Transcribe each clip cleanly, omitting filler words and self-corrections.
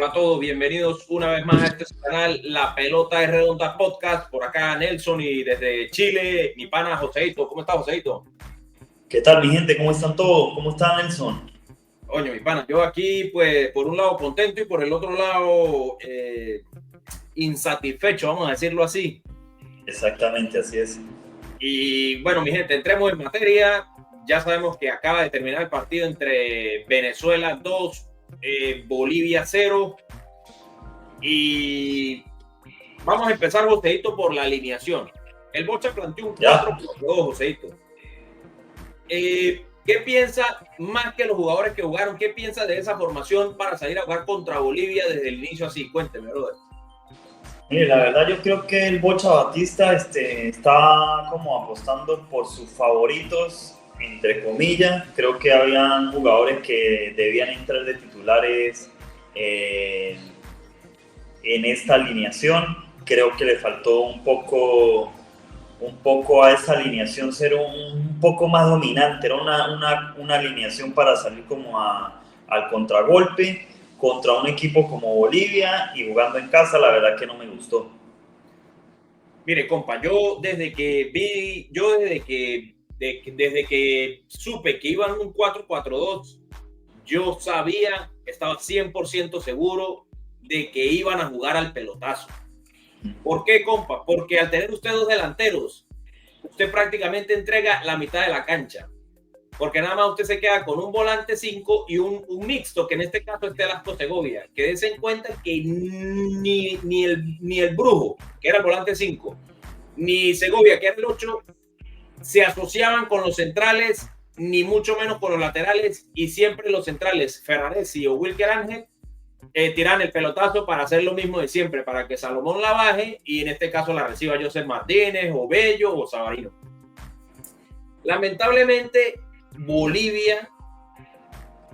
Hola a todos, bienvenidos una vez más a este canal La Pelota es Redonda Podcast. Por acá Nelson y desde Chile, mi pana Joseito. ¿Cómo está, Joseito? ¿Qué tal, mi gente? ¿Cómo están todos? ¿Cómo está Nelson? Oye, mi pana, yo aquí pues por un lado contento y por el otro lado insatisfecho, vamos a decirlo así. Exactamente, así es. Y bueno, mi gente, entremos en materia. Ya sabemos que acaba de terminar el partido entre Venezuela 2, Bolivia 0. Y vamos a empezar, Joseito, por la alineación. El Bocha planteó un 4-4-2, Joseito. ¿Qué piensa, más que los jugadores que jugaron, qué piensa de esa formación para salir a jugar contra Bolivia desde el inicio así? Cuénteme, brother. Mire, la verdad yo creo que el Bocha Batista está como apostando por sus favoritos, entre comillas. Creo que habían jugadores que debían entrar de titulares en esta alineación. Creo que le faltó un poco a esa alineación ser un poco más dominante. Era una alineación para salir como al contragolpe contra un equipo como Bolivia, y jugando en casa la verdad que no me gustó. Mire, compa, yo desde que supe que iban un 4-4-2, yo sabía, estaba 100% seguro de que iban a jugar al pelotazo. ¿Por qué, compa? Porque al tener usted dos delanteros, usted prácticamente entrega la mitad de la cancha. Porque nada más usted se queda con un volante 5 y un mixto, que en este caso es Telasco Segovia. Que des en cuenta que ni el Brujo, que era el volante 5, ni Segovia, que era el 8, se asociaban con los centrales, ni mucho menos con los laterales, y siempre los centrales, Ferraresi o Wilker Ángel, tiran el pelotazo para hacer lo mismo de siempre, para que Salomón la baje y en este caso la reciba Joseph Martínez o Bello o Savarino. Lamentablemente Bolivia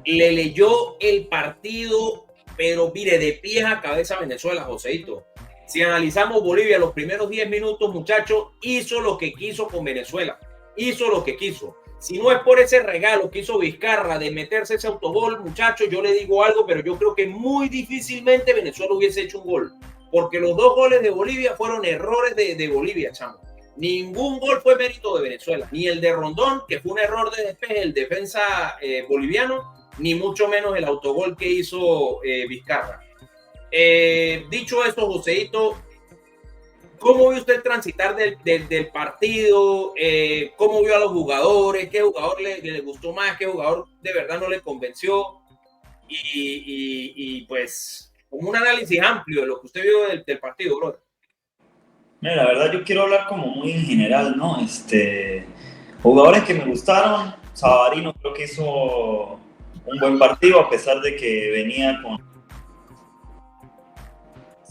le leyó el partido, pero mire, de pies a cabeza a Venezuela, Joseito. Si analizamos Bolivia, los primeros 10 minutos, muchachos, hizo lo que quiso con Venezuela. Hizo lo que quiso. Si no es por ese regalo que hizo Vizcarra de meterse ese autogol, muchachos, yo le digo algo, pero yo creo que muy difícilmente Venezuela hubiese hecho un gol. Porque los dos goles de Bolivia fueron errores de Bolivia, chamo. Ningún gol fue mérito de Venezuela, ni el de Rondón, que fue un error de despeje del defensa boliviano, ni mucho menos el autogol que hizo Vizcarra. Dicho esto, Joseito, ¿cómo vio usted transitar del partido? ¿Cómo vio a los jugadores? ¿Qué jugador le gustó más? ¿Qué jugador de verdad no le convenció? Y pues, como un análisis amplio de lo que usted vio del partido, brother. Mira, la verdad yo quiero hablar como muy en general, ¿no? Jugadores que me gustaron. Savarino creo que hizo un buen partido a pesar de que venía con...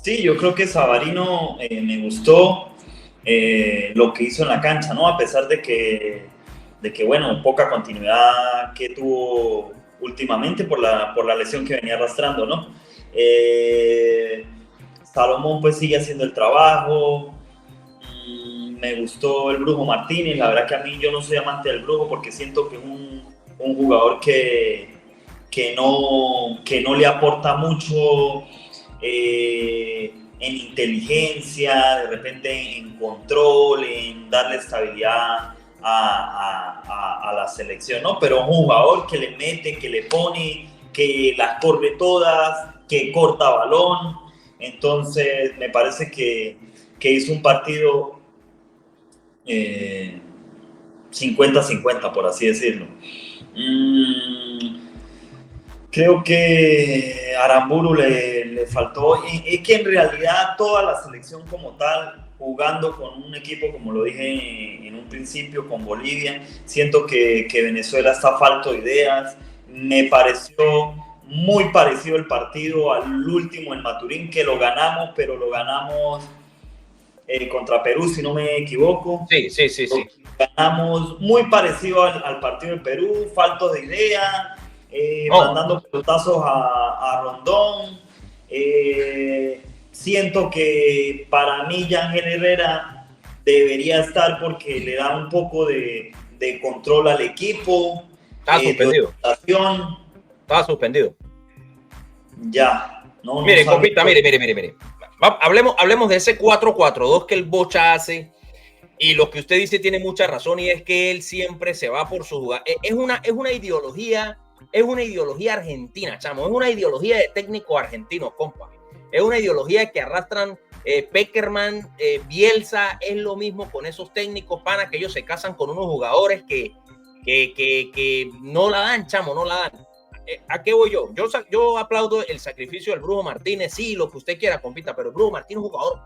Sí, yo creo que Savarino me gustó lo que hizo en la cancha, ¿no? A pesar de que bueno, poca continuidad que tuvo últimamente por la lesión que venía arrastrando, ¿no? Salomón pues sigue haciendo el trabajo. Me gustó el Brujo Martínez. La verdad que a mí, yo no soy amante del Brujo porque siento que es un jugador que no le aporta mucho en inteligencia, de repente en control, en darle estabilidad a la selección, ¿no? Pero es un jugador que le mete, que le pone, que las corre todas, que corta balón. Entonces me parece que hizo un partido 50-50, por así decirlo. Creo que Aramburu le faltó. Es que en realidad toda la selección como tal, jugando con un equipo, como lo dije en un principio, con Bolivia, siento que Venezuela está falto de ideas. Me pareció muy parecido el partido al último en Maturín, que lo ganamos, pero lo ganamos contra Perú, si no me equivoco. Sí. Ganamos muy parecido al partido de Perú, falto de idea, mandando pelotazos a Rondón. Siento que para mí Yangel Herrera debería estar porque le da un poco de control al equipo. Estaba suspendido. Estaba suspendido. Ya. Mire, compita, mire. Hablemos de ese 4-4-2 que el Bocha hace. Y lo que usted dice tiene mucha razón, y es que él siempre se va por su jugada. Es una ideología argentina, chamo. Es una ideología de técnicos argentinos, compa. Es una ideología que arrastran Peckerman, Bielsa. Es lo mismo con esos técnicos, panas, que ellos se casan con unos jugadores que no la dan, chamo, no la dan. ¿A qué voy yo? Yo aplaudo el sacrificio del Brujo Martínez, sí, lo que usted quiera, compita, pero el Brujo Martínez es un jugador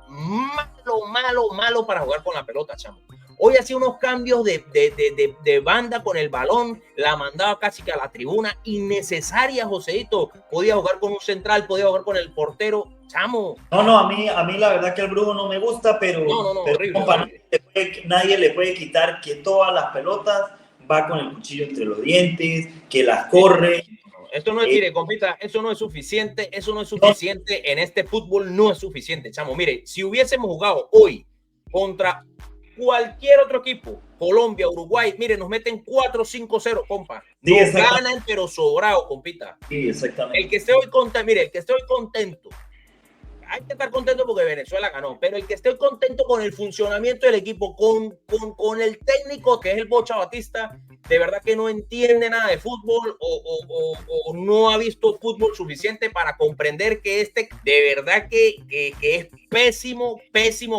malo para jugar con la pelota, chamo. Hoy hacía unos cambios de banda con el balón, la mandaba casi que a la tribuna, innecesaria, Joseito. Podía jugar con un central, podía jugar con el portero, chamo. No, a mí la verdad que el Brujo no me gusta, pero, horrible, compa, horrible. Nadie le puede quitar que todas las pelotas va con el cuchillo entre los dientes, que las corre. Esto no es, mire, compita, eso no es suficiente, en este fútbol no es suficiente, chamo. Mire, si hubiésemos jugado hoy contra cualquier otro equipo, Colombia, Uruguay, mire, nos meten 4-5-0, compa. Sí, nos ganan, pero sobrado, compita. Sí, exactamente. El que esté hoy contento, hay que estar contento porque Venezuela ganó, pero el que esté contento con el funcionamiento del equipo, con el técnico que es el Bocha Batista, de verdad que no entiende nada de fútbol o no ha visto fútbol suficiente para comprender que de verdad que es pésimo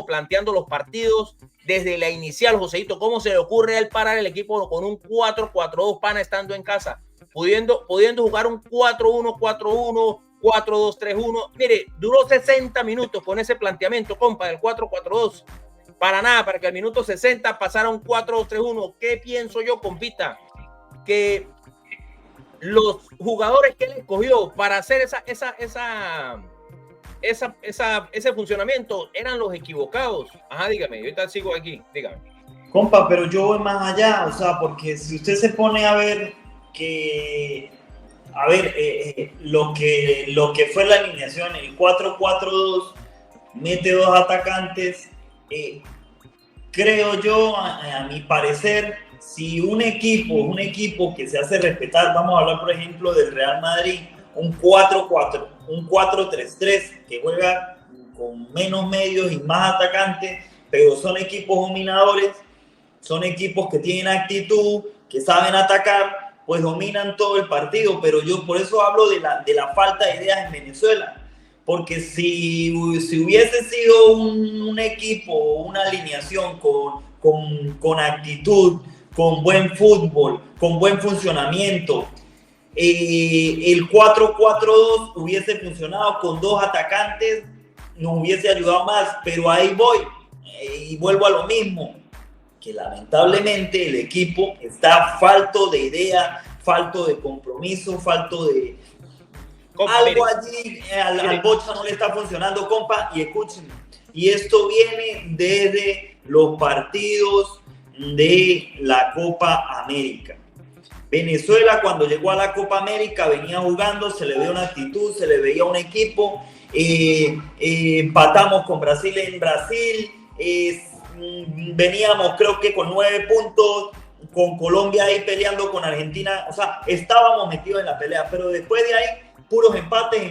planteando los partidos desde la inicial, Joseito. ¿Cómo se le ocurre a él parar el equipo con un 4-4-2, pana, estando en casa, pudiendo jugar un 4-1, 4-1, 4-2-3-1? Mire, duró 60 minutos con ese planteamiento, compa, del 4-4-2. Para nada, para que al minuto 60 pasara un 4-2-3-1. ¿Qué pienso yo, compita? Que los jugadores que él escogió para hacer ese funcionamiento eran los equivocados. Ajá, dígame, yo ahorita sigo aquí, dígame. Compa, pero yo voy más allá, o sea, porque si usted se pone a ver que... lo que fue la alineación, el 4-4-2, mete dos atacantes. Creo yo, a mi parecer, si un equipo que se hace respetar, vamos a hablar por ejemplo del Real Madrid, un 4-4, un 4-3-3, que juega con menos medios y más atacantes, pero son equipos dominadores, son equipos que tienen actitud, que saben atacar, pues dominan todo el partido. Pero yo por eso hablo de la falta de ideas en Venezuela. Porque si hubiese sido un equipo, una alineación con actitud, con buen fútbol, con buen funcionamiento, el 4-4-2 hubiese funcionado con dos atacantes, nos hubiese ayudado más. Pero ahí voy, y vuelvo a lo mismo, que lamentablemente el equipo está falto de idea, falto de compromiso, falto de... Algo allí al Bocha no le está funcionando, compa, y escúchenme. Y esto viene desde los partidos de la Copa América. Venezuela, cuando llegó a la Copa América, venía jugando, se le veía una actitud, se le veía un equipo. Empatamos con Brasil en Brasil. Veníamos, creo que con 9 puntos, con Colombia ahí peleando con Argentina. O sea, estábamos metidos en la pelea, pero después de ahí, puros empates,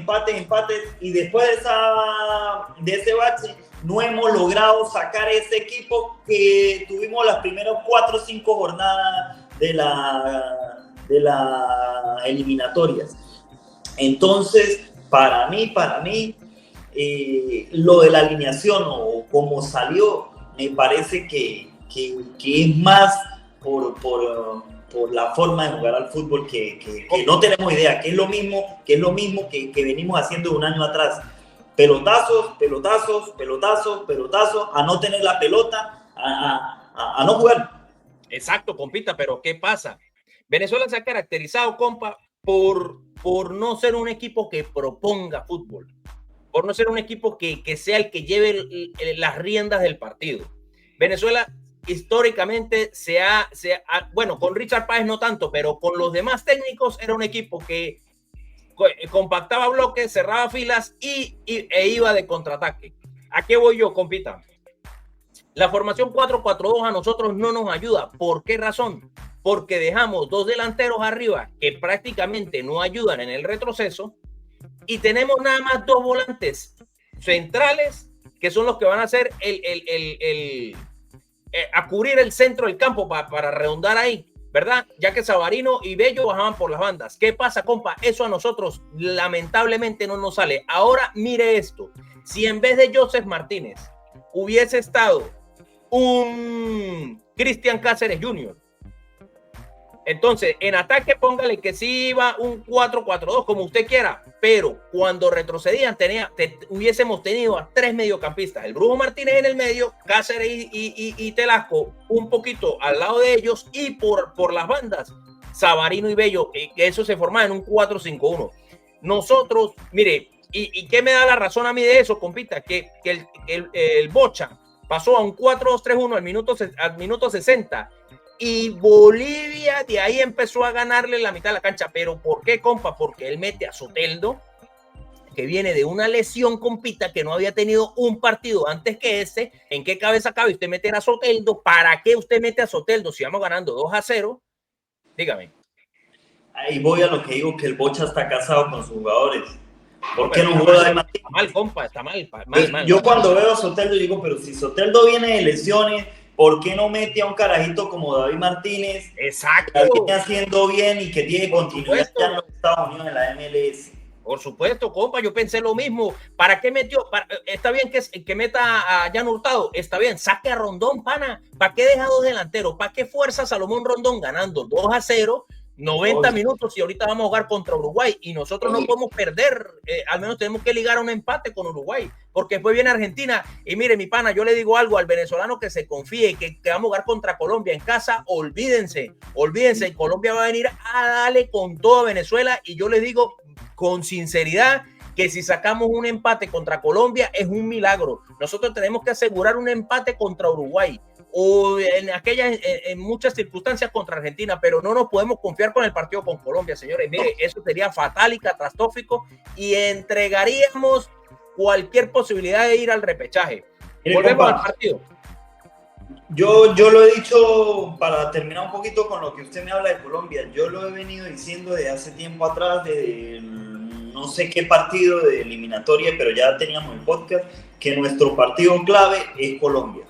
y después de ese bache no hemos logrado sacar ese equipo que tuvimos las primeras 4 o 5 jornadas de las eliminatorias. Entonces, para mí, lo de la alineación o como salió, me parece que es más por la forma de jugar al fútbol que no tenemos idea, que es lo mismo que venimos haciendo de un año atrás. Pelotazos, a no tener la pelota, a no jugar. Exacto, compita, pero ¿qué pasa? Venezuela se ha caracterizado, compa, por no ser un equipo que proponga fútbol, por no ser un equipo que sea el que lleve las riendas del partido. Venezuela históricamente bueno, con Richard Páez no tanto, pero con los demás técnicos era un equipo que compactaba bloques, cerraba filas e iba de contraataque. ¿A qué voy yo, compita? La formación 4-4-2 a nosotros no nos ayuda. ¿Por qué razón? Porque dejamos 2 delanteros arriba que prácticamente no ayudan en el retroceso y tenemos nada más 2 volantes centrales que son los que van a hacer a cubrir el centro del campo para redondar ahí, ¿verdad? Ya que Savarino y Bello bajaban por las bandas. ¿Qué pasa, compa? Eso a nosotros lamentablemente no nos sale. Ahora mire esto, si en vez de Joseph Martínez hubiese estado un Cristian Cáceres Jr., entonces en ataque póngale que sí iba un 4-4-2 como usted quiera, pero cuando retrocedían hubiésemos tenido a 3 mediocampistas, el Brujo Martínez en el medio, Cáceres y Telasco un poquito al lado de ellos, y por las bandas Savarino y Bello, que eso se formaba en un 4-5-1. Nosotros, mire, y ¿qué me da la razón a mí de eso, compita? Que el Bocha pasó a un 4-2-3-1 al minuto 60, y Bolivia de ahí empezó a ganarle la mitad de la cancha. ¿Pero por qué, compa? Porque él mete a Soteldo, que viene de una lesión, compita, que no había tenido un partido antes que ese. ¿En qué cabeza cabe usted meter a Soteldo? ¿Para qué usted mete a Soteldo si vamos ganando 2-0? Dígame. Ahí voy a lo que digo, que el Bocha está casado con sus jugadores. ¿Por qué no juega de Martín? Está mal, compa, está mal. Yo cuando veo a Soteldo digo, pero si Soteldo viene de lesiones, ¿por qué no mete a un carajito como David Martínez? Exacto. Que viene haciendo bien y que tiene continuidad ya en los Estados Unidos, en la MLS. Por supuesto, compa, yo pensé lo mismo. ¿Para qué metió? Está bien que meta a Jan Hurtado, está bien, saque a Rondón, pana. ¿Para qué deja 2 delanteros? ¿Para qué fuerza Salomón Rondón ganando 2-0? 90 minutos y ahorita vamos a jugar contra Uruguay y nosotros no podemos perder, al menos tenemos que ligar a un empate con Uruguay, porque después viene Argentina y mire, mi pana, yo le digo algo al venezolano que se confíe, que vamos a jugar contra Colombia en casa, olvídense, Colombia va a venir a darle con todo a Venezuela, y yo les digo con sinceridad que si sacamos un empate contra Colombia es un milagro. Nosotros tenemos que asegurar un empate contra Uruguay, o en muchas circunstancias contra Argentina, pero no nos podemos confiar con el partido con Colombia, señores. Mire, eso sería fatal y catastrófico y entregaríamos cualquier posibilidad de ir al repechaje. Volvemos al partido. Yo lo he dicho, para terminar un poquito con lo que usted me habla de Colombia, yo lo he venido diciendo de hace tiempo atrás, de no sé qué partido de eliminatoria, pero ya teníamos el podcast, que nuestro partido clave es Colombia.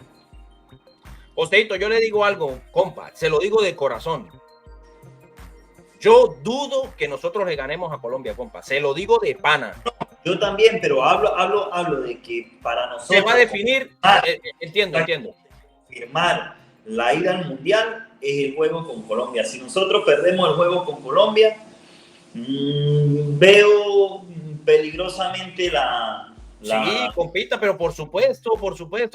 Joséito, yo le digo algo, compa, se lo digo de corazón. Yo dudo que nosotros le ganemos a Colombia, compa. Se lo digo de pana. Yo también, pero hablo de que para nosotros... Se va a definir, entiendo. Firmar la ida al Mundial es el juego con Colombia. Si nosotros perdemos el juego con Colombia, veo peligrosamente Sí, compita, pero por supuesto,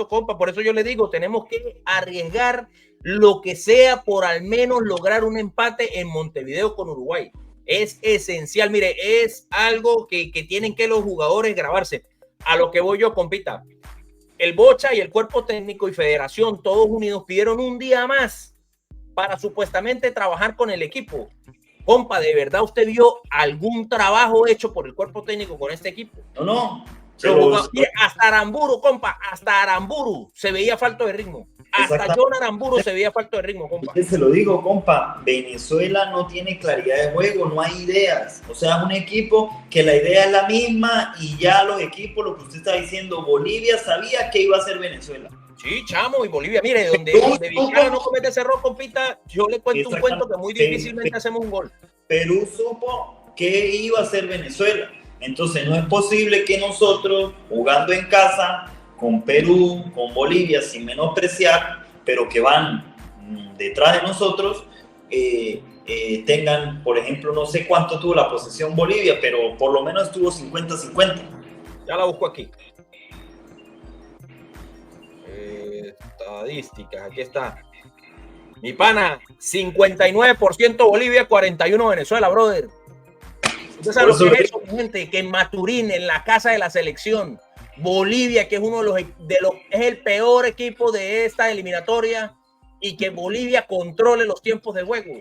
compa, por eso yo le digo, tenemos que arriesgar lo que sea por al menos lograr un empate en Montevideo con Uruguay. Es esencial, mire, es algo que tienen que los jugadores grabarse. A lo que voy yo, compita, el Bocha y el cuerpo técnico y federación, todos unidos, pidieron un día más para supuestamente trabajar con el equipo. Compa, ¿de verdad usted vio algún trabajo hecho por el cuerpo técnico con este equipo? No. Hasta Aramburu, compa, hasta Aramburu se veía falta de ritmo. Hasta John Aramburu se veía falta de ritmo, compa. Se lo digo, compa, Venezuela no tiene claridad de juego, no hay ideas. O sea, es un equipo que la idea es la misma y ya los equipos, lo que usted está diciendo, Bolivia sabía que iba a ser Venezuela. Sí, chamo, y Bolivia, mire, donde Vizcarra no comete ese error, compita, yo le cuento un cuento que muy difícilmente hacemos un gol. Perú supo que iba a ser Venezuela. Entonces no es posible que nosotros, jugando en casa, con Perú, con Bolivia, sin menospreciar, pero que van detrás de nosotros, tengan, por ejemplo, no sé cuánto tuvo la posesión Bolivia, pero por lo menos tuvo 50-50. Ya la busco aquí. Estadísticas, aquí está. Mi pana, 59% Bolivia, 41% Venezuela, brother. Usted sabe lo que es eso, gente, que en Maturín, en la casa de la selección, Bolivia, que es es el peor equipo de esta eliminatoria, y que Bolivia controle los tiempos de juego.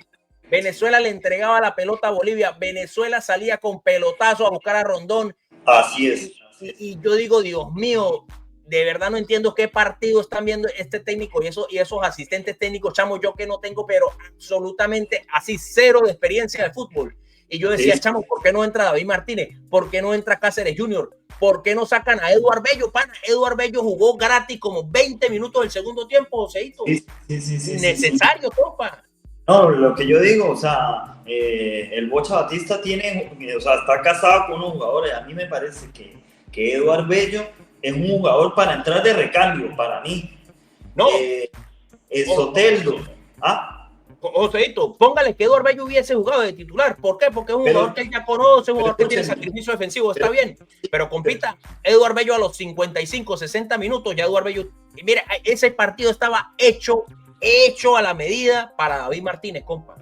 Venezuela le entregaba la pelota a Bolivia, Venezuela salía con pelotazo a buscar a Rondón. Así es. Y yo digo, Dios mío, de verdad no entiendo qué partido están viendo este técnico y esos asistentes técnicos, chamo, yo que no tengo, pero absolutamente así cero de experiencia de fútbol. Y yo decía, chamo, ¿por qué no entra David Martínez? ¿Por qué no entra Cáceres Jr.? ¿Por qué no sacan a Eduard Bello? Pana, Eduard Bello jugó gratis como 20 minutos del segundo tiempo, Joseito. Sí. Innecesario, compa. No, lo que yo digo, o sea, el Bocha Batista tiene, o sea, está casado con unos jugadores. A mí me parece que Eduard Bello es un jugador para entrar de recambio, para mí. No. Soteldo. Joseito, póngale que Eduard Bello hubiese jugado de titular. ¿Por qué? Porque es un jugador que él ya conoce, un jugador que tiene sacrificio defensivo. Está bien, pero compita, Eduard Bello a los 55, 60 minutos, ya Eduard Bello. Mira, ese partido estaba hecho a la medida para David Martínez, compa.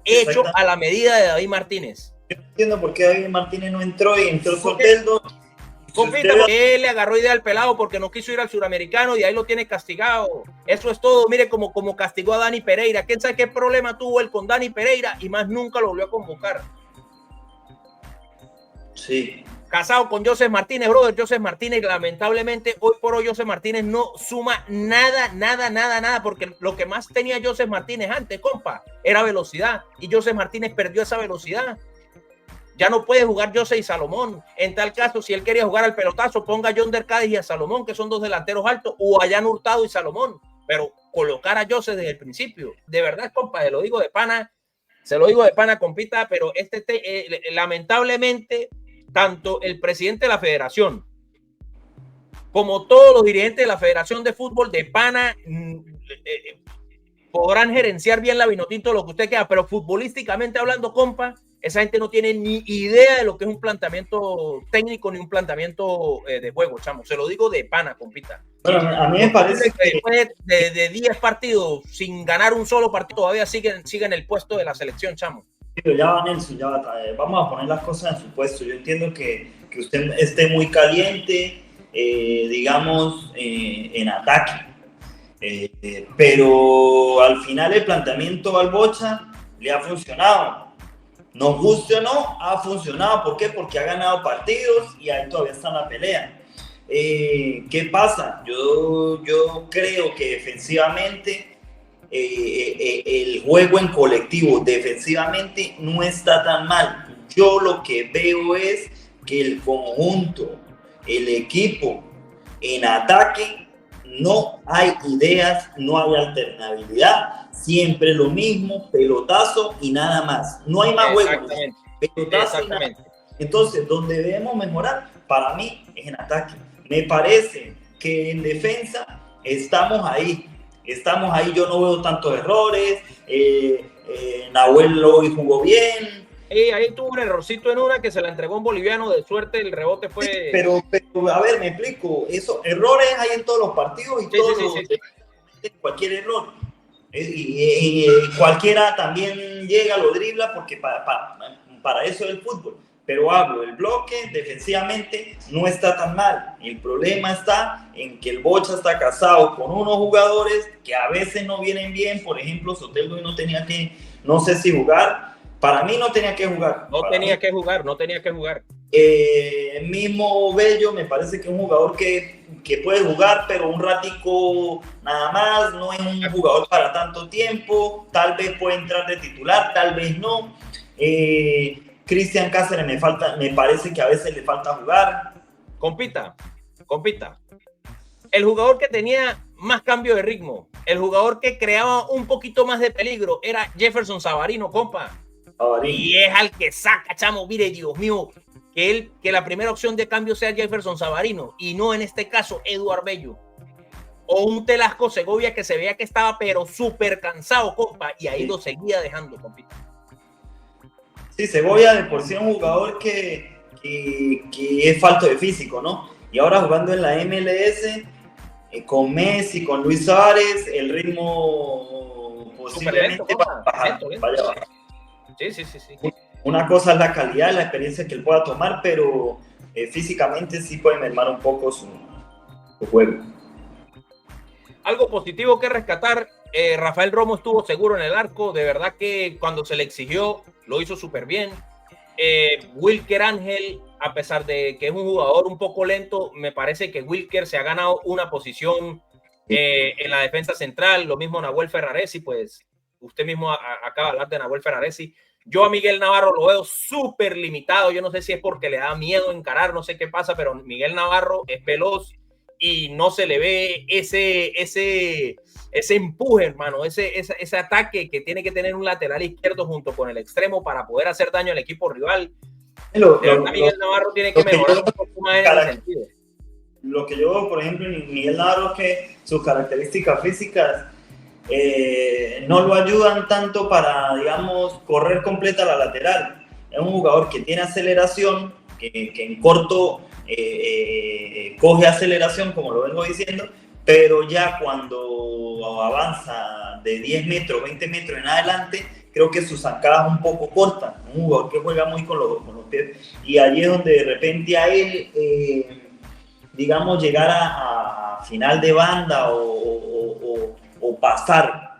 Hecho a la medida de David Martínez. Yo no entiendo por qué David Martínez no entró y entró Soteldo. Compita, porque él le agarró idea al pelado porque no quiso ir al suramericano y ahí lo tiene castigado. Eso es todo. Mire como castigó a Dani Pereira. ¿Quién sabe qué problema tuvo él con Dani Pereira? Y más nunca lo volvió a convocar. Sí. Casado con Joseph Martínez, brother. Joseph Martínez, lamentablemente, hoy por hoy Joseph Martínez no suma nada, porque lo que más tenía Joseph Martínez antes, compa, era velocidad. Y Joseph Martínez perdió esa velocidad. Ya no puede jugar José y Salomón. En tal caso, si él quería jugar al pelotazo, ponga a Yonder Cádiz y a Salomón, que son dos delanteros altos, o a Jan Hurtado y Salomón. Pero colocar a José desde el principio. De verdad, compa, se lo digo de pana, compita, pero lamentablemente, tanto el presidente de la federación como todos los dirigentes de la Federación de Fútbol de pana podrán gerenciar bien la Vinotinto, lo que usted quiera, pero futbolísticamente hablando, compa, esa gente no tiene ni idea de lo que es un planteamiento técnico ni un planteamiento de juego, chamo. Se lo digo de pana, compita. Bueno, a mí me parece que después de 10 partidos sin ganar un solo partido, todavía siguen en el puesto de la selección, chamo. Pero ya va, Nelson, ya va. Vamos a poner las cosas en su puesto. Yo entiendo que usted esté muy caliente, digamos, en ataque. Pero al final el planteamiento al Bocha le ha funcionado. Nos guste o no, ha funcionado. ¿Por qué? Porque ha ganado partidos y ahí todavía está en la pelea. ¿Qué pasa? Yo creo que defensivamente el juego en colectivo defensivamente no está tan mal. Yo lo que veo es que el conjunto, el equipo en ataque, no hay ideas, no hay alternabilidad, siempre lo mismo, pelotazo y nada más. No hay más juego. Pelotazo y nada. Entonces, donde debemos mejorar, para mí, es en ataque. Me parece que en defensa estamos ahí, yo no veo tantos errores, Nahuel hoy jugó bien. Ahí tuvo un errorcito en una que se la entregó un boliviano, de suerte el rebote fue... Sí, pero a ver, me explico, esos errores hay en todos los partidos y cualquier error. Y cualquiera también llega, lo dribla, porque para eso es el fútbol. Pero hablo, el bloque defensivamente no está tan mal. El problema está en que el Bocha está casado con unos jugadores que a veces no vienen bien. Por ejemplo, Soteldo no tenía que, no sé si jugar. Para mí no tenía que jugar. No tenía que jugar. Mismo Bello me parece que es un jugador que puede jugar, pero un ratico nada más. No es un jugador para tanto tiempo. Tal vez puede entrar de titular, tal vez no. Cristian Cáceres me parece que a veces le falta jugar. Compita. El jugador que tenía más cambio de ritmo, el jugador que creaba un poquito más de peligro era Jefferson Savarino, compa. Y es al que saca, chamo. Mire, Dios mío, que la primera opción de cambio sea Jefferson Savarino y no en este caso Eduard Bello. O un Telasco Segovia que se veía que estaba pero súper cansado, compa, y ahí lo seguía dejando, compita. Sí, Segovia de por sí es un jugador que es falto de físico, ¿no? Y ahora jugando en la MLS, con Messi, con Luis Suárez, el ritmo posiblemente va a bajar. Sí. Una cosa es la calidad, la experiencia que él pueda tomar, pero físicamente sí puede mermar un poco su juego. Algo positivo que rescatar, Rafael Romo estuvo seguro en el arco, de verdad que cuando se le exigió lo hizo súper bien. Wilker Ángel, a pesar de que es un jugador un poco lento, me parece que Wilker se ha ganado una posición en la defensa central, lo mismo Nahuel Ferraresi, pues usted mismo acaba de hablar de Nahuel Ferraresi. Yo a Miguel Navarro lo veo súper limitado. Yo no sé si es porque le da miedo encarar, no sé qué pasa, pero Miguel Navarro es veloz y no se le ve ese empuje, hermano, ese ataque que tiene que tener un lateral izquierdo junto con el extremo para poder hacer daño al equipo rival. Miguel Navarro tiene que mejorar un poco más en ese sentido. Lo que yo veo, por ejemplo, en Miguel Navarro es que sus características físicas no lo ayudan tanto para, digamos, correr completa la lateral. Es un jugador que tiene aceleración, que en corto coge aceleración, como lo vengo diciendo, pero ya cuando avanza de 10 metros, 20 metros en adelante, creo que su zancada es un poco corta. Un jugador que juega muy con los pies. Y allí es donde de repente a él, digamos, llegar a final de banda o pasar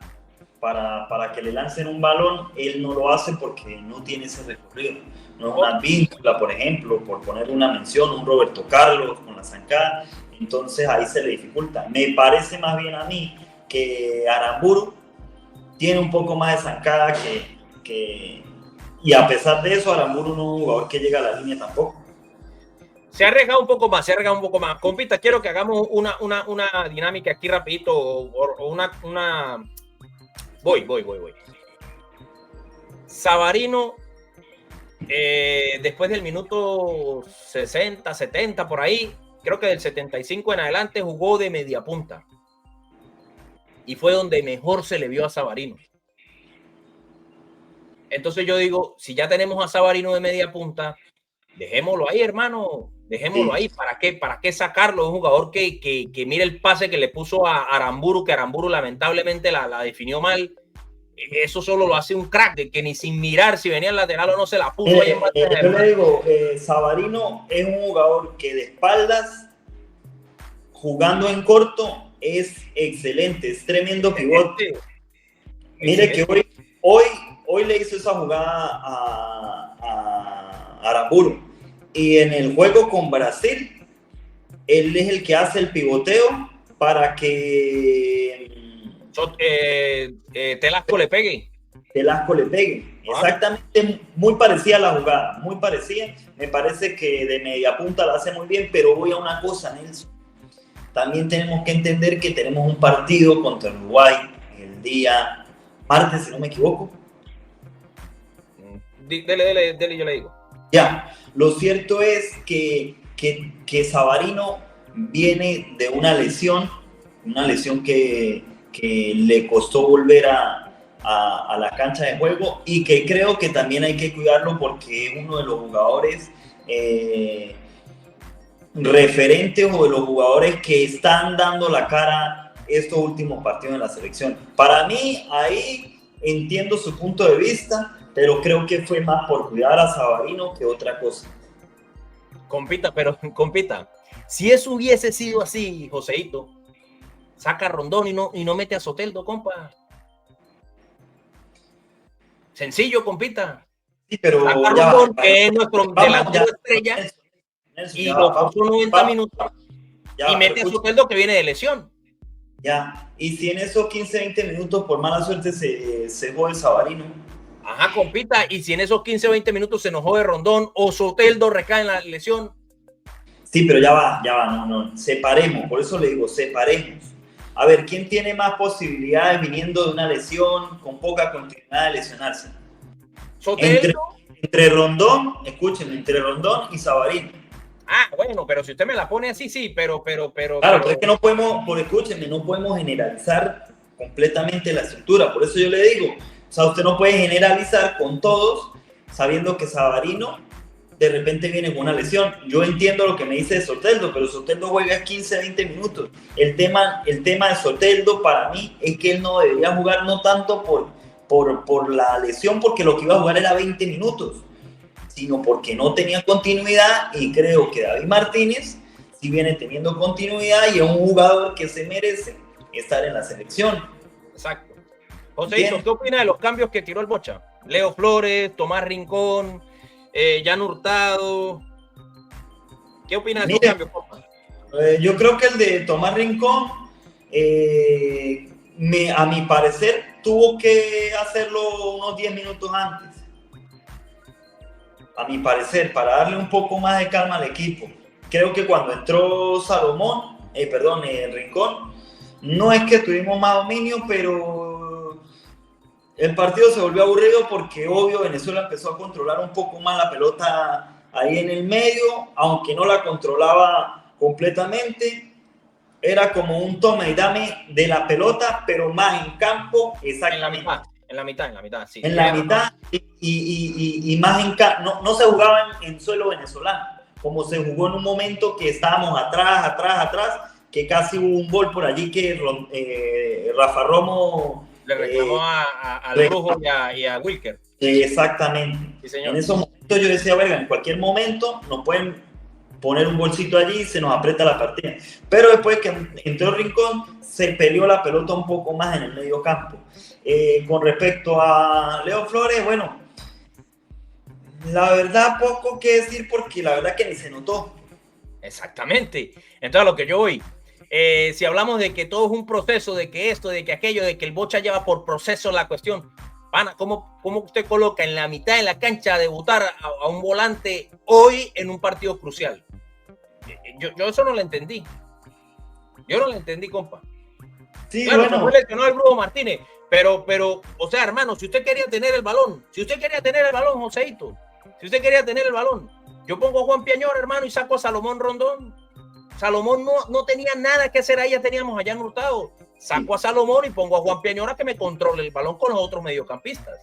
para que le lancen un balón, él no lo hace porque no tiene ese recorrido. No es una Víncula, por ejemplo, por poner una mención, un Roberto Carlos con la zancada. Entonces ahí se le dificulta. Me parece más bien a mí que Aramburu tiene un poco más de zancada y a pesar de eso, Aramburu no es un jugador que llega a la línea tampoco. Se ha arriesgado un poco más, Compita, quiero que hagamos una dinámica aquí rapidito o una... Voy. Savarino, después del minuto 60, 70, por ahí, creo que del 75 en adelante jugó de media punta. Y fue donde mejor se le vio a Savarino. Entonces yo digo, si ya tenemos a Savarino de media punta, dejémoslo ahí, hermano. Dejémoslo ahí. ¿Para qué sacarlo? Un jugador que mire el pase que le puso a Aramburu, que Aramburu lamentablemente la definió mal. Eso solo lo hace un crack, de que ni sin mirar si venía el lateral o no se la puso ahí en yo le digo, Savarino es un jugador que de espaldas, jugando en corto, es excelente, es tremendo pivote. Mire que hoy le hizo esa jugada a Aramburu. Y en el juego con Brasil, él es el que hace el pivoteo para que Telasco le pegue. Exactamente, muy parecida a la jugada, muy parecida. Me parece que de media punta la hace muy bien, pero voy a una cosa, Nelson. También tenemos que entender que tenemos un partido contra Uruguay el día martes, si no me equivoco. Dele, yo le digo. Ya, lo cierto es que Savarino viene de una lesión que le costó volver a la cancha de juego y que creo que también hay que cuidarlo porque es uno de los jugadores referentes o de los jugadores que están dando la cara estos últimos partidos en la selección. Para mí, ahí entiendo su punto de vista, pero creo que fue más por cuidar a Savarino que otra cosa. Compita, si eso hubiese sido así, Joseito, saca a Rondón y no mete a Soteldo, compa. Sencillo, compita. Sí, pero saca a Rondón, que es nuestro delantero estrella, y lo puso 90 minutos y mete a Soteldo, que viene de lesión. Ya, y si en esos 15-20 minutos por mala suerte se jode Savarino. Ajá, compita, y si en esos 15 o 20 minutos se nos jode Rondón o Soteldo recae en la lesión. Sí, pero ya va, no, separemos, por eso le digo, separemos. A ver, ¿quién tiene más posibilidades viniendo de una lesión, con poca continuidad de lesionarse? Soteldo. Entre Rondón, escúchenme, entre Rondón y Savarino. Ah, bueno, pero si usted me la pone así, sí, pero... Claro, pero es que no podemos generalizar completamente la estructura, por eso yo le digo, o sea, usted no puede generalizar con todos, sabiendo que Savarino de repente viene con una lesión. Yo entiendo lo que me dice de Soteldo, pero Soteldo juega 15-20 minutos. El tema de Soteldo para mí es que él no debería jugar, no tanto por la lesión, porque lo que iba a jugar era 20 minutos, sino porque no tenía continuidad, y creo que David Martínez sí viene teniendo continuidad y es un jugador que se merece estar en la selección. Exacto. Joséito, ¿qué opina de los cambios que tiró el Bocha? Leo Flores, Tomás Rincón, Jan Hurtado. ¿Qué opina de esos cambios, compa? Yo creo que el de Tomás Rincón, a mi parecer, tuvo que hacerlo unos 10 minutos antes. a mi parecer, para darle un poco más de calma al equipo. Creo que cuando entró Rincón, no es que tuvimos más dominio, pero el partido se volvió aburrido porque obvio Venezuela empezó a controlar un poco más la pelota ahí en el medio, aunque no la controlaba completamente. Era como un toma y dame de la pelota, pero más en campo, exactamente. En la mitad, sí. En la mitad y más en campo. No se jugaba en suelo venezolano, como se jugó en un momento que estábamos atrás, que casi hubo un gol por allí que Rafa Romo le reclamó al Brujo y a Wilker. Exactamente. Sí, señor. En esos momentos yo decía, verga, en cualquier momento nos pueden poner un bolsito allí y se nos aprieta la partida. Pero después que entró Rincón, se peleó la pelota un poco más en el medio campo. Con respecto a Leo Flores, bueno, la verdad poco que decir porque la verdad que ni se notó. Exactamente. Entonces a lo que yo voy, si hablamos de que todo es un proceso, de que esto, de que aquello, de que el Bocha lleva por proceso la cuestión, Pana, ¿cómo usted coloca en la mitad de la cancha a debutar a un volante hoy en un partido crucial? Yo eso no lo entendí. Yo no lo entendí, compa. Sí, claro, bueno. se fue lesionado el Brujo Martínez, pero, o sea, hermano, si usted quería tener el balón, Joseito, si usted quería tener el balón, yo pongo a Juan Piañor, hermano, y saco a Salomón Rondón. Salomón no tenía nada que hacer ahí, ya teníamos allá en Hurtado. Saco a Salomón y pongo a Juan Piañor a que me controle el balón con los otros mediocampistas.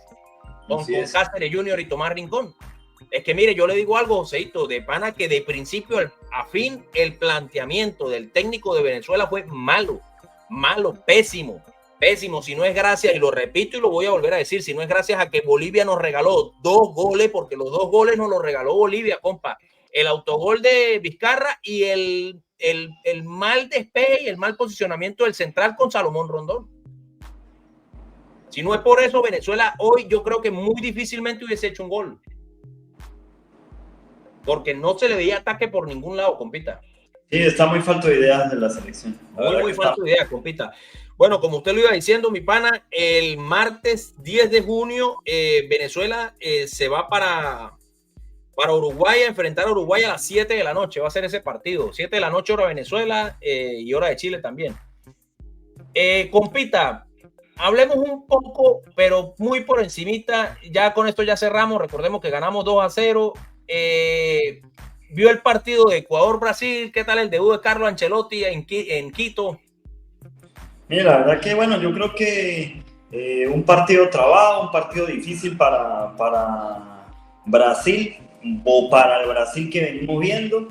Con Cáceres Junior y Tomás Rincón. Es que mire, yo le digo algo, Joseito, de pana, que de principio a fin el planteamiento del técnico de Venezuela fue malo, pésimo. Si no es gracias, y lo repito y lo voy a volver a decir, si no es gracias a que Bolivia nos regaló 2 goles, porque los 2 goles nos los regaló Bolivia, compa. El autogol de Vizcarra y el mal despeje y el mal posicionamiento del central con Salomón Rondón. Si no es por eso, Venezuela hoy yo creo que muy difícilmente hubiese hecho un gol. Porque no se le veía ataque por ningún lado, compita. Sí, está muy falto de ideas de la selección. Muy falto de ideas, compita. Bueno, como usted lo iba diciendo, mi pana, el martes 10 de junio Venezuela se va para Uruguay a enfrentar a Uruguay a las 7 de la noche. Va a ser ese partido. 7 de la noche hora Venezuela y hora de Chile también. Compita, hablemos un poco, pero muy por encimita. Ya con esto ya cerramos. Recordemos que ganamos 2-0. Vio el partido de Ecuador-Brasil. ¿Qué tal el debut de Carlo Ancelotti en Quito? Mira, la verdad que bueno, yo creo que un partido trabado, un partido difícil para Brasil o para el Brasil que venimos viendo.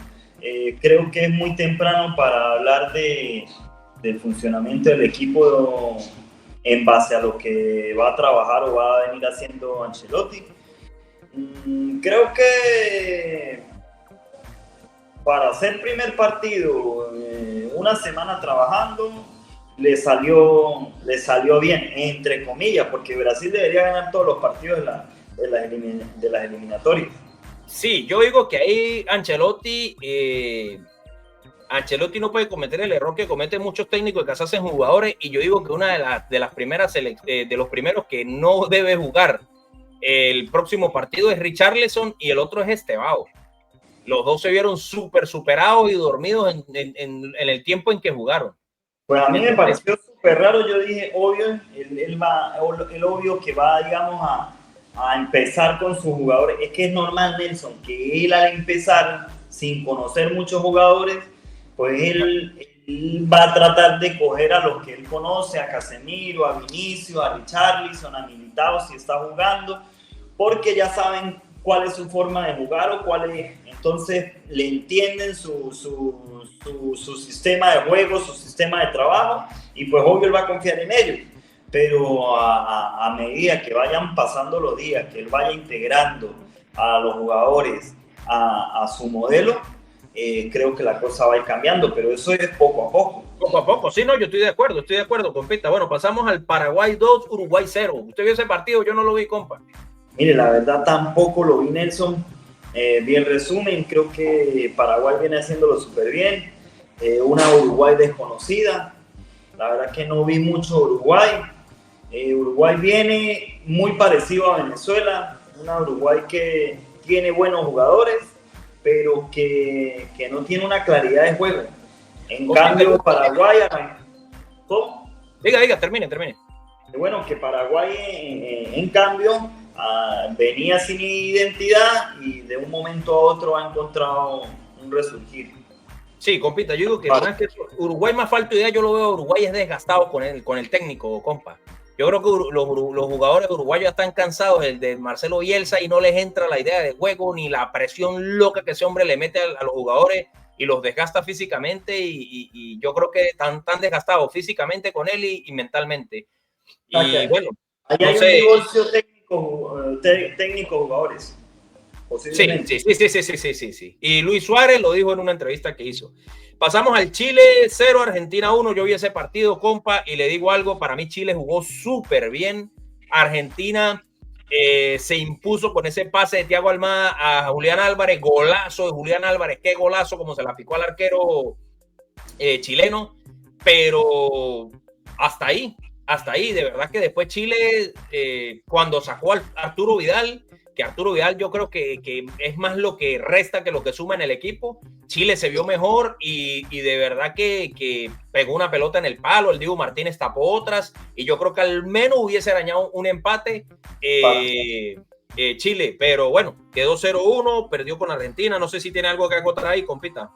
Creo que es muy temprano para hablar del funcionamiento del equipo en base a lo que va a trabajar o va a venir haciendo Ancelotti. Creo que para hacer primer partido, una semana trabajando, le salió bien, entre comillas, porque Brasil debería ganar todos los partidos de las eliminatorias. Sí, yo digo que ahí Ancelotti no puede cometer el error que cometen muchos técnicos de casarse en jugadores, y yo digo que una de las primeras de los primeros que no debe jugar el próximo partido es Richarlison y el otro es Estevao. Los dos se vieron súper superados y dormidos en el tiempo en que jugaron. Pues a mí me pareció súper raro. Yo dije, obvio, el obvio que va, digamos, a empezar con sus jugadores. Es que es normal, Nelson, que él al empezar sin conocer muchos jugadores, pues él va a tratar de coger a los que él conoce, a Casemiro, a Vinicius, a Richarlison, a Militao si está jugando, porque ya saben cuál es su forma de jugar o cuál es. Entonces le entienden su sistema de juego, su sistema de trabajo, y pues obvio él va a confiar en ellos. Pero a medida que vayan pasando los días, que él vaya integrando a los jugadores a su modelo, creo que la cosa va a ir cambiando, pero eso es poco a poco. Poco a poco, sí, no, yo estoy de acuerdo, compita. Bueno, pasamos al Paraguay 2, Uruguay 0. ¿Usted vio ese partido? Yo no lo vi, compa. Mire, la verdad tampoco lo vi, Nelson. Vi el resumen, creo que Paraguay viene haciéndolo súper bien. Una Uruguay desconocida. La verdad que no vi mucho Uruguay. Uruguay viene muy parecido a Venezuela. Una Uruguay que tiene buenos jugadores, pero que no tiene una claridad de juego. En cambio, Paraguay, ¿cómo? Diga, termine. Bueno, que Paraguay, en cambio, venía sin identidad y de un momento a otro ha encontrado un resurgir. Sí, compita, yo digo que más que Uruguay, más falta de idea, yo lo veo, Uruguay es desgastado con el técnico, compa. Yo creo que los jugadores uruguayos están cansados de Marcelo Bielsa y no les entra la idea de juego ni la presión loca que ese hombre le mete a los jugadores y los desgasta físicamente y yo creo que están tan desgastados físicamente con él y mentalmente. Y bueno, ahí hay un divorcio técnico-jugadores. Sí. Y Luis Suárez lo dijo en una entrevista que hizo. Pasamos al Chile 0, Argentina 1. Yo vi ese partido, compa, y le digo algo, para mí Chile jugó súper bien. Argentina se impuso con ese pase de Thiago Almada a Julián Álvarez, golazo de Julián Álvarez, qué golazo como se la picó al arquero chileno, pero hasta ahí, de verdad que después Chile, cuando sacó a Arturo Vidal, que Arturo Vidal yo creo que es más lo que resta que lo que suma en el equipo. Chile se vio mejor y de verdad que pegó una pelota en el palo, el Diego Martínez tapó otras y yo creo que al menos hubiese arañado un empate Chile, pero bueno, quedó 0-1, perdió con Argentina, no sé si tiene algo que acotar ahí, compita.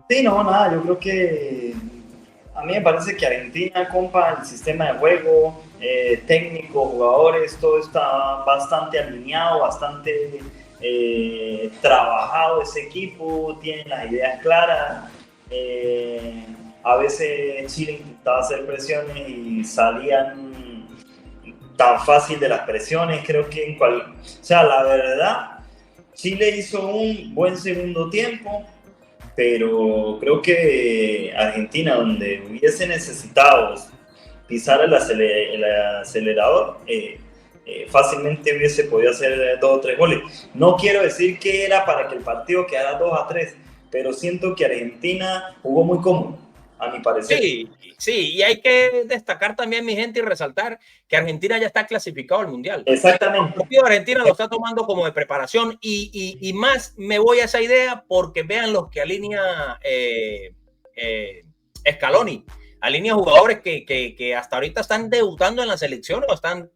Sí, no, nada, yo creo que a mí me parece que Argentina, compa, el sistema de juego, técnico, jugadores, todo está bastante alineado, bastante trabajado ese equipo, tienen las ideas claras. A veces Chile intentaba hacer presiones y salían tan fácil de las presiones, creo que o sea, la verdad, Chile hizo un buen segundo tiempo, pero creo que Argentina, donde hubiese necesitado pisar el acelerador, fácilmente hubiese podido hacer 2 o 3 goles. No quiero decir que era para que el partido quedara 2-3, pero siento que Argentina jugó muy cómodo, a mi parecer. Sí, y hay que destacar también, mi gente, y resaltar que Argentina ya está clasificado al Mundial. Exactamente. El partido de Argentina lo está tomando como de preparación y más me voy a esa idea porque vean los que alinea Scaloni. Alinea jugadores que hasta ahorita están debutando en la selección o están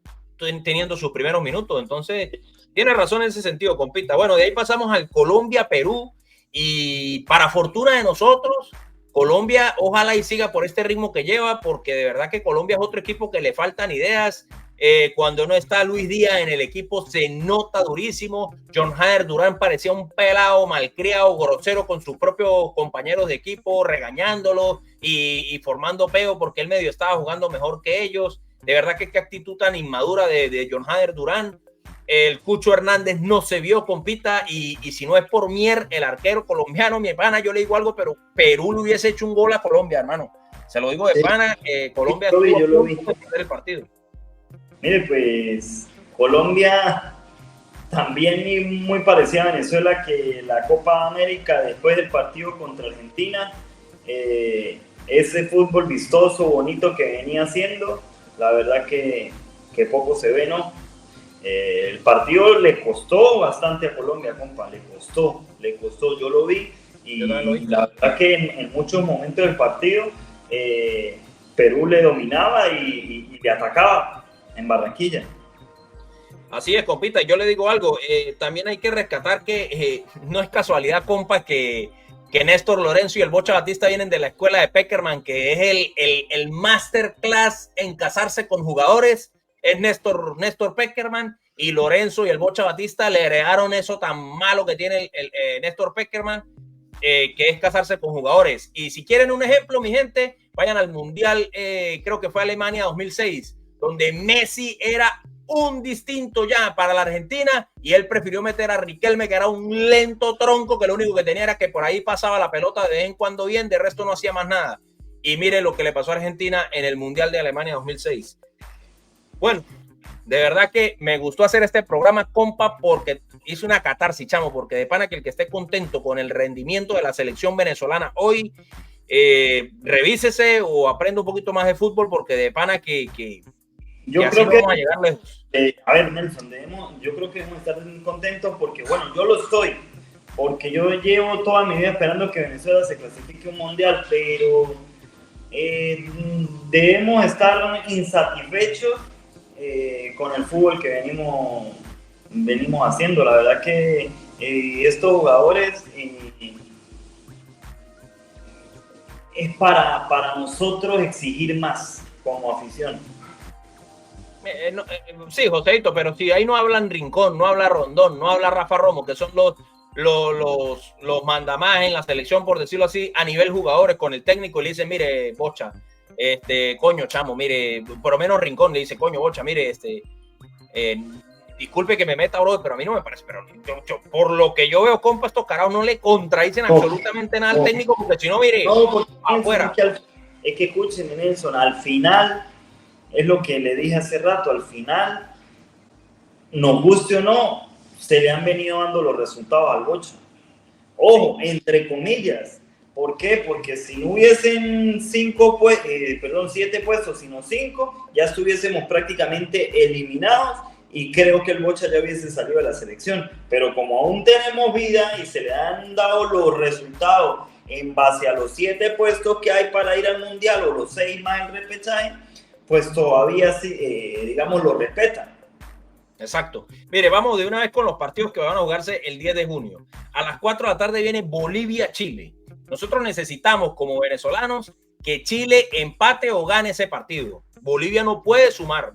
teniendo sus primeros minutos. Entonces, tiene razón en ese sentido, compita. Bueno, de ahí pasamos al Colombia-Perú y para fortuna de nosotros, Colombia ojalá y siga por este ritmo que lleva, porque de verdad que Colombia es otro equipo que le faltan ideas. Cuando no está Luis Díaz en el equipo se nota durísimo. John Jader Durán parecía un pelado malcriado, grosero con sus propios compañeros de equipo, regañándolos y formando peo porque él medio estaba jugando mejor que ellos. De verdad que qué actitud tan inmadura de John Jader Durán. El Cucho Hernández no se vio, compita, y si no es por Mier, el arquero colombiano, mi pana, yo le digo algo, pero Perú le hubiese hecho un gol a Colombia, hermano. Se lo digo de pana, Colombia yo lo vi. El partido. Mire, pues Colombia también muy parecida a Venezuela, que la Copa América después del partido contra Argentina, ese fútbol vistoso, bonito que venía haciendo, la verdad que poco se ve, ¿no? El partido le costó bastante a Colombia, compa, le costó, yo lo vi y la verdad que en muchos momentos del partido Perú le dominaba y le atacaba en Barranquilla. Así es, compita, yo le digo algo, también hay que rescatar que no es casualidad, compa, que Néstor Lorenzo y el Bocha Batista vienen de la escuela de Peckerman, que es el masterclass en casarse con jugadores. Es Néstor Peckerman y Lorenzo y el Bocha Batista le heredaron eso tan malo que tiene el Néstor Peckerman, que es casarse con jugadores. Y si quieren un ejemplo, mi gente, vayan al Mundial, creo que fue Alemania 2006, donde Messi era un distinto ya para la Argentina y él prefirió meter a Riquelme, que era un lento tronco que lo único que tenía era que por ahí pasaba la pelota de vez en cuando bien, de resto no hacía más nada. Y mire lo que le pasó a Argentina en el Mundial de Alemania 2006. Bueno, de verdad que me gustó hacer este programa, compa, porque hice una catarsis, chamo, porque de pana que el que esté contento con el rendimiento de la selección venezolana hoy, revísese o aprenda un poquito más de fútbol, porque de pana que Yo y así creo que vamos a llegar lejos. a ver, Nelson, yo creo que debemos estar contentos porque, bueno, yo lo estoy, porque yo llevo toda mi vida esperando que Venezuela se clasifique un mundial, pero debemos estar insatisfechos con el fútbol que venimos haciendo. La verdad que estos jugadores es para nosotros exigir más como afición. Sí, Joséito, pero si ahí no hablan Rincón, no habla Rondón, no habla Rafa Romo, que son los mandamás en la selección, por decirlo así, a nivel jugadores, con el técnico, y le dicen, mire, Bocha, coño, chamo, mire, por lo menos Rincón le dice, coño, Bocha, mire, disculpe que me meta, bro, pero a mí no me parece, pero por lo que yo veo, compa, estos carajos no le contradicen absolutamente nada al técnico, porque si no, mire, afuera. Es que escuchen, Nelson, al final, es lo que le dije hace rato, al final, nos guste o no, se le han venido dando los resultados al Bocha. Ojo, entre comillas. ¿Por qué? Porque si no hubiesen 7 puestos, sino 5, ya estuviésemos prácticamente eliminados y creo que el Bocha ya hubiese salido de la selección. Pero como aún tenemos vida y se le han dado los resultados en base a los 7 puestos que hay para ir al Mundial o los 6 más en repechaje, pues todavía, digamos, lo respetan. Exacto. Mire, vamos de una vez con los partidos que van a jugarse el 10 de junio. A las 4 de la tarde viene Bolivia-Chile. Nosotros necesitamos, como venezolanos, que Chile empate o gane ese partido. Bolivia no puede sumar.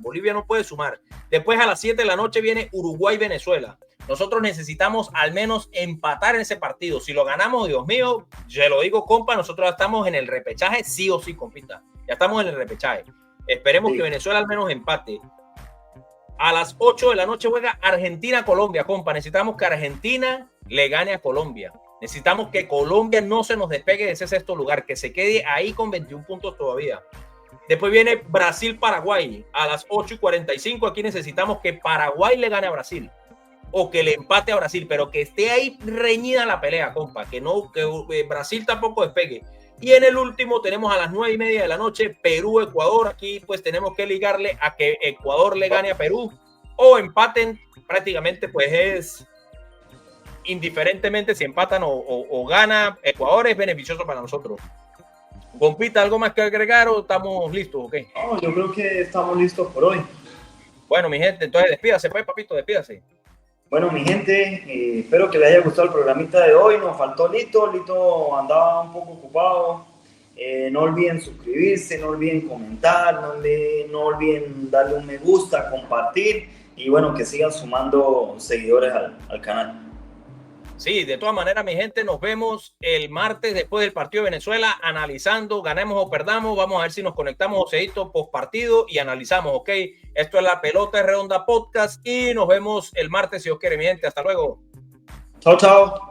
Después a las 7 de la noche viene Uruguay-Venezuela. Nosotros necesitamos al menos empatar en ese partido. Si lo ganamos, Dios mío, ya lo digo, compa, nosotros ya estamos en el repechaje, sí o sí, compita. Ya estamos en el repechaje. Esperemos que Venezuela al menos empate. A las 8 de la noche juega Argentina-Colombia, compa. Necesitamos que Argentina le gane a Colombia. Necesitamos que Colombia no se nos despegue de ese sexto lugar, que se quede ahí con 21 puntos todavía. Después viene Brasil-Paraguay a las 8:45. Aquí necesitamos que Paraguay le gane a Brasil o que le empate a Brasil, pero que esté ahí reñida la pelea, compa. Que Brasil tampoco despegue. Y en el último tenemos a las 9:30 de la noche Perú-Ecuador. Aquí pues tenemos que ligarle a que Ecuador le gane a Perú o empaten. Prácticamente pues es indiferentemente si empatan o gana Ecuador, es beneficioso para nosotros. Compita, ¿algo más que agregar o estamos listos? ¿Okay? No, yo creo que estamos listos por hoy. Bueno, mi gente, entonces despídase pues, papito, despídase. Bueno, mi gente, espero que les haya gustado el programita de hoy. Nos faltó Lito andaba un poco ocupado. No olviden suscribirse, no olviden comentar, no olviden darle un me gusta, compartir y bueno, que sigan sumando seguidores al canal. Sí, de todas maneras, mi gente, nos vemos el martes después del partido de Venezuela, analizando, ganemos o perdamos. Vamos a ver si nos conectamos, Joséito, post partido y analizamos, ¿ok? Esto es La Pelota es Redonda Podcast y nos vemos el martes, si os quiere, mi gente. Hasta luego. Chao, chao.